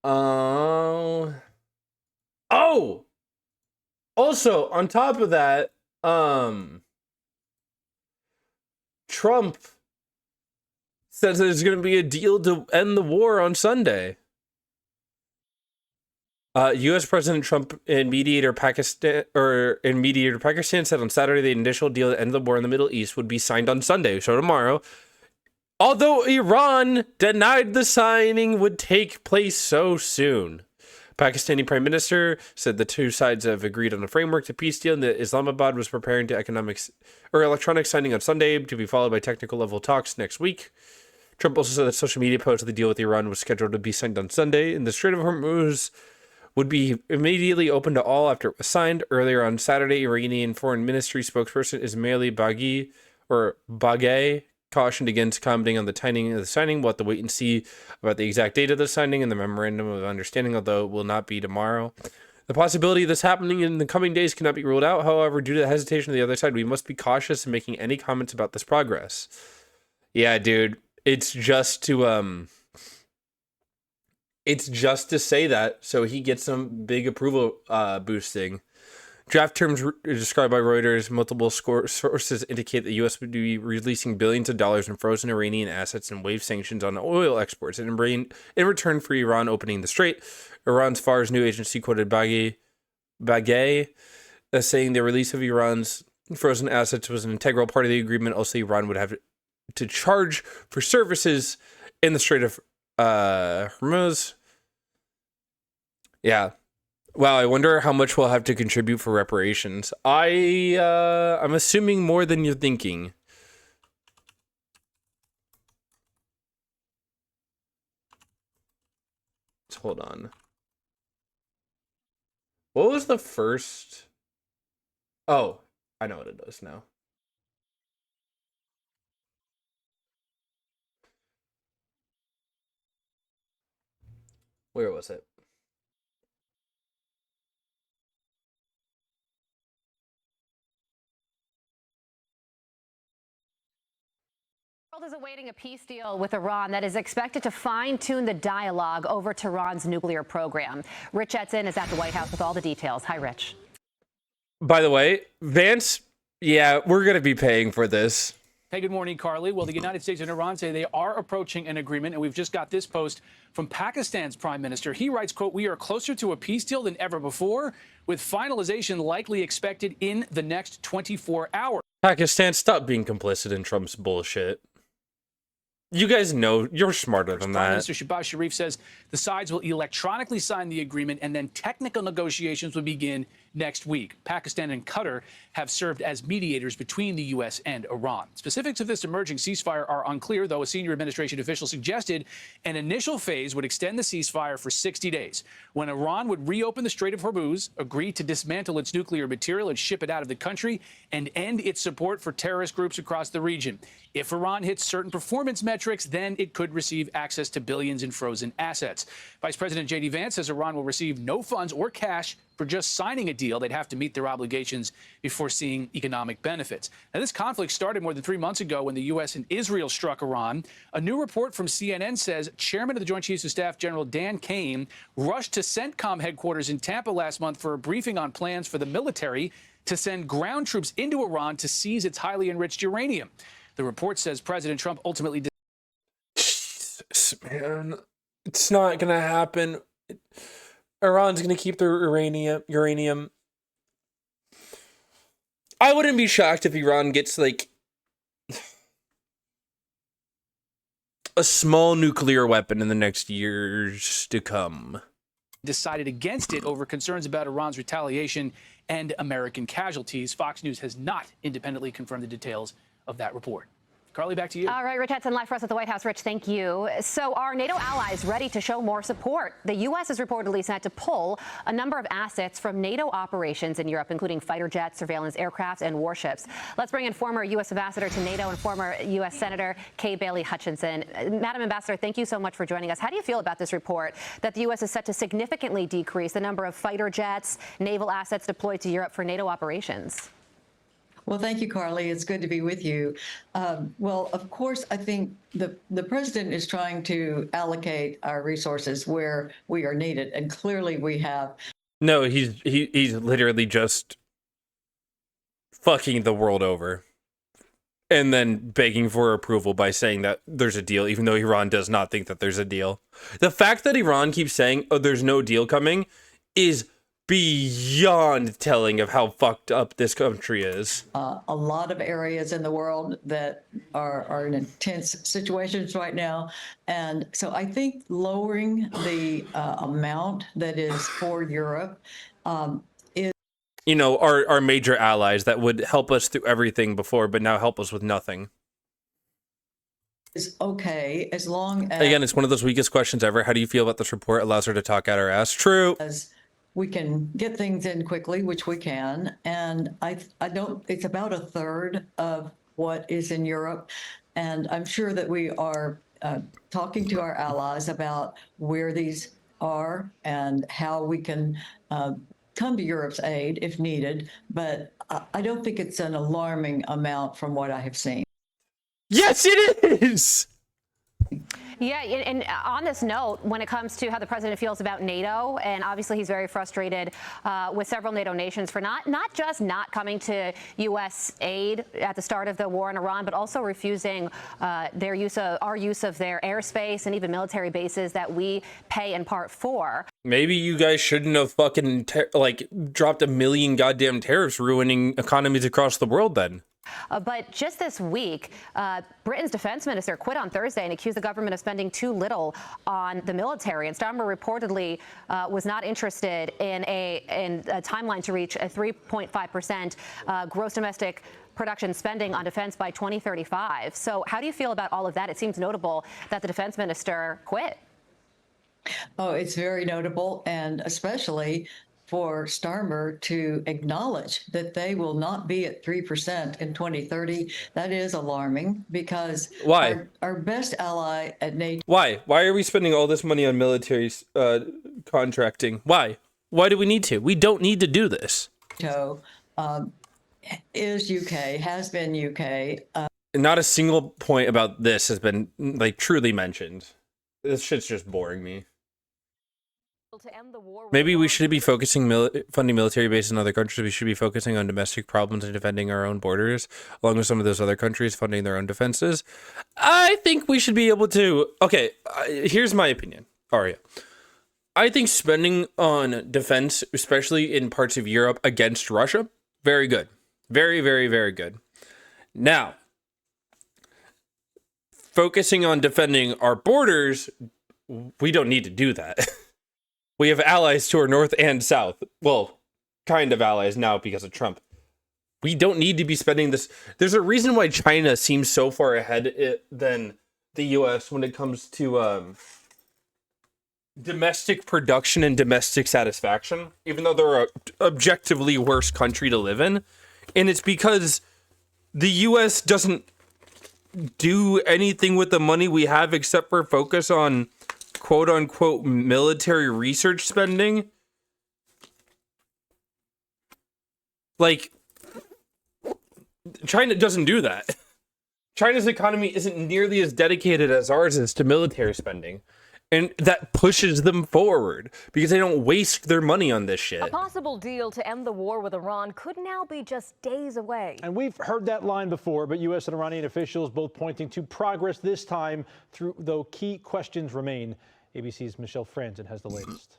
Oh. Oh. Also, on top of that, Trump says there's going to be a deal to end the war on Sunday. U.S. President Trump and mediator Pakistan said on Saturday the initial deal to end the war in the Middle East would be signed on Sunday, so tomorrow. Although Iran denied the signing would take place so soon. Pakistani Prime Minister said the two sides have agreed on a framework to peace deal and that Islamabad was preparing to electronic signing on Sunday to be followed by technical level talks next week. Trump also said that social media post of the deal with Iran was scheduled to be signed on Sunday, and the Strait of Hormuz would be immediately open to all after it was signed. Earlier on Saturday, Iranian Foreign Ministry spokesperson Ismaili Baghei cautioned against commenting on the timing of the signing. We'll have to wait and see about the exact date of the signing and the memorandum of understanding, although it will not be tomorrow. The possibility of this happening in the coming days cannot be ruled out. However, due to the hesitation of the other side, we must be cautious in making any comments about this progress. Yeah, dude, it's just to say that so he gets some big approval boosting. Draft terms described by Reuters, multiple sources indicate the U.S. would be releasing billions of dollars in frozen Iranian assets and waive sanctions on oil exports in return for Iran opening the strait. Iran's Fars news agency quoted Baghei as saying the release of Iran's frozen assets was an integral part of the agreement. Also, Iran would have to charge for services in the Strait of Hormuz. Yeah. Wow, I wonder how much we'll have to contribute for reparations. I'm assuming more than you're thinking. Let's hold on. What was the first? Oh, I know what it does now. Where was it? The world is awaiting a peace deal with Iran that is expected to fine-tune the dialogue over Tehran's nuclear program. Rich Edson is at the White House with all the details. Hi, Rich. By the way, Vance, yeah, we're going to be paying for this. Hey, good morning, Carly. Well, the United States and Iran say they are approaching an agreement, and we've just got this post from Pakistan's prime minister. He writes, quote, "We are closer to a peace deal than ever before, with finalization likely expected in the next 24 hours. Pakistan, stop being complicit in Trump's bullshit. You guys know you're smarter than that. Prime Minister Shehbaz Sharif says the sides will electronically sign the agreement and then technical negotiations will begin next week. Pakistan and Qatar have served as mediators between the U.S. and Iran. Specifics of this emerging ceasefire are unclear, though a senior administration official suggested an initial phase would extend the ceasefire for 60 days, when Iran would reopen the Strait of Hormuz, agree to dismantle its nuclear material and ship it out of the country, and end its support for terrorist groups across the region. If Iran hits certain performance metrics, then it could receive access to billions in frozen assets. Vice President J.D. Vance says Iran will receive no funds or cash for just signing a deal. They'd have to meet their obligations before seeing economic benefits. Now, this conflict started more than 3 months ago when the U.S. and Israel struck Iran. A new report from CNN says Chairman of the Joint Chiefs of Staff, General Dan Kane, rushed to CENTCOM headquarters in Tampa last month for a briefing on plans for the military to send ground troops into Iran to seize its highly enriched uranium. The report says President Trump ultimately... Jesus, man. It's not going to happen. Iran's going to keep their uranium. I wouldn't be shocked if Iran gets, like, a small nuclear weapon in the next years to come. Decided against it over concerns about Iran's retaliation and American casualties. Fox News has not independently confirmed the details of that report. Carly, back to you. All right, Rich Edson, live for us at the White House. Rich, thank you. So are NATO allies ready to show more support? The U.S. is reportedly set to pull a number of assets from NATO operations in Europe, including fighter jets, surveillance aircraft, and warships. Let's bring in former U.S. ambassador to NATO and former U.S. Senator Kay Bailey Hutchinson. Madam Ambassador, thank you so much for joining us. How do you feel about this report that the U.S. is set to significantly decrease the number of fighter jets, naval assets deployed to Europe for NATO operations? Well, thank you, Carly. It's good to be with you. Well, of course, I think the president is trying to allocate our resources where we are needed, and clearly we have. No, he's literally just fucking the world over. And then begging for approval by saying that there's a deal, even though Iran does not think that there's a deal. The fact that Iran keeps saying, oh, there's no deal coming, is beyond telling of how fucked up this country is. A lot of areas in the world that are in intense situations right now. And so I think lowering the amount that is for Europe is, you know, our major allies that would help us through everything before, but now help us with nothing. is okay as long Again, it's one of those weakest questions ever. How do you feel about this report? Allows her to talk out her ass. True. as we can get things in quickly, which we can. And I don't, it's about a third of what is in Europe. And I'm sure that we are talking to our allies about where these are and how we can come to Europe's aid if needed. But I don't think it's an alarming amount from what I have seen. Yes, it is. Yeah, and on this note, when it comes to how the president feels about NATO, and obviously he's very frustrated with several NATO nations for not just not coming to U.S. aid at the start of the war in Iran, but also refusing our use of their airspace and even military bases that we pay in part for. Maybe you guys shouldn't have fucking dropped 1 million goddamn tariffs, ruining economies across the world then. But just this week, Britain's defense minister quit on Thursday and accused the government of spending too little on the military. And Starmer reportedly was not interested in a timeline to reach a 3.5% gross domestic production spending on defense by 2035. So how do you feel about all of that? It seems notable that the defense minister quit. Oh, it's very notable, and especially for Starmer to acknowledge that they will not be at 3% in 2030. That is alarming because why? Our best ally at NATO. Why? Why are we spending all this money on military contracting? Why? Why do we need to? We don't need to do this. Is UK, has been UK. Not a single point about this has been truly mentioned. This shit's just boring me. Maybe we should be focusing funding military bases in other countries. We should be focusing on domestic problems and defending our own borders, along with some of those other countries funding their own defenses. I think we should be able to. Okay, here's my opinion, Aria. I think spending on defense, especially in parts of Europe against Russia, very good. Very, very, very good. Now, focusing on defending our borders, we don't need to do that. We have allies to our north and south. Well, kind of allies now because of Trump. We don't need to be spending this. There's a reason why China seems so far ahead than the U.S. when it comes to domestic production and domestic satisfaction, even though they're an objectively worse country to live in. And it's because the U.S. doesn't do anything with the money we have except for focus on quote unquote military research spending. China doesn't do that. China's economy isn't nearly as dedicated as ours is to military spending. And that pushes them forward because they don't waste their money on this shit. A possible deal to end the war with Iran could now be just days away. And we've heard that line before, but U.S. and Iranian officials both pointing to progress this time, though key questions remain. ABC's Michelle Franzen has the latest.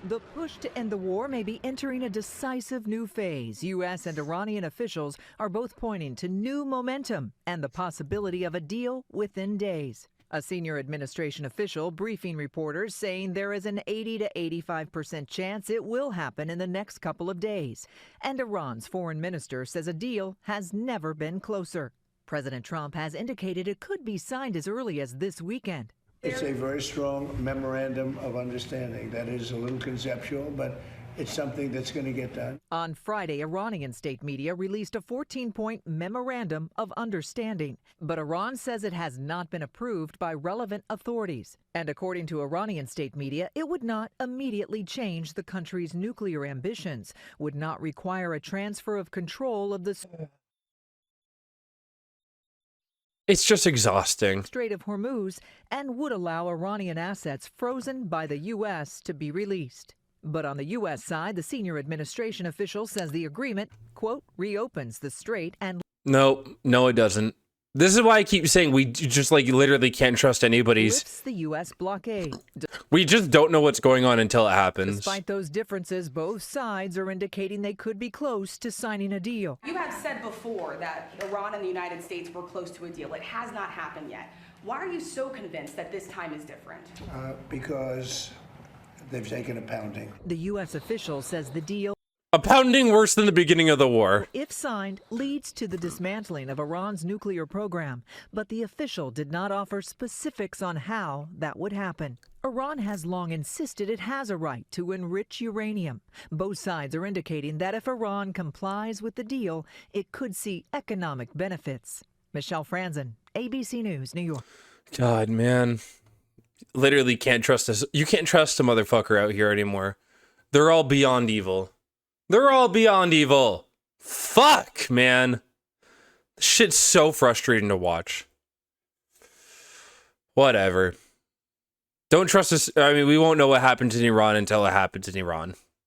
The push to end the war may be entering a decisive new phase. U.S. and Iranian officials are both pointing to new momentum and the possibility of a deal within days. A senior administration official briefing reporters saying there is an 80 to 85% chance it will happen in the next couple of days. And Iran's foreign minister says a deal has never been closer. President Trump has indicated it could be signed as early as this weekend. It's a very strong memorandum of understanding that is a little conceptual, but it's something that's going to get done. On Friday, Iranian state media released a 14-point memorandum of understanding. But Iran says it has not been approved by relevant authorities. And according to Iranian state media, it would not immediately change the country's nuclear ambitions, would not require a transfer of control of the It's just exhausting. Strait of Hormuz, and would allow Iranian assets frozen by the U.S. to be released. But on the U.S. side, the senior administration official says the agreement, quote, reopens the strait and No, it doesn't. This is why I keep saying we just like literally can't trust anybody's. lifts the U.S. blockade. We just don't know what's going on until it happens. Despite those differences, both sides are indicating they could be close to signing a deal. You have said before that Iran and the United States were close to a deal. It has not happened yet. Why are you so convinced that this time is different? Because they've taken a pounding. The U.S. official says the deal, A pounding worse than the beginning of the war. if signed, leads to the dismantling of Iran's nuclear program. But the official did not offer specifics on how that would happen. Iran has long insisted it has a right to enrich uranium. Both sides are indicating that if Iran complies with the deal, it could see economic benefits. Michelle Franzen, ABC News, New York. God, man. Literally can't trust us. You can't trust a motherfucker out here anymore. They're all beyond evil. They're all beyond evil. Fuck, man. This shit's so frustrating to watch. Whatever. Don't trust us. I mean, we won't know what happens in Iran until it happens in Iran.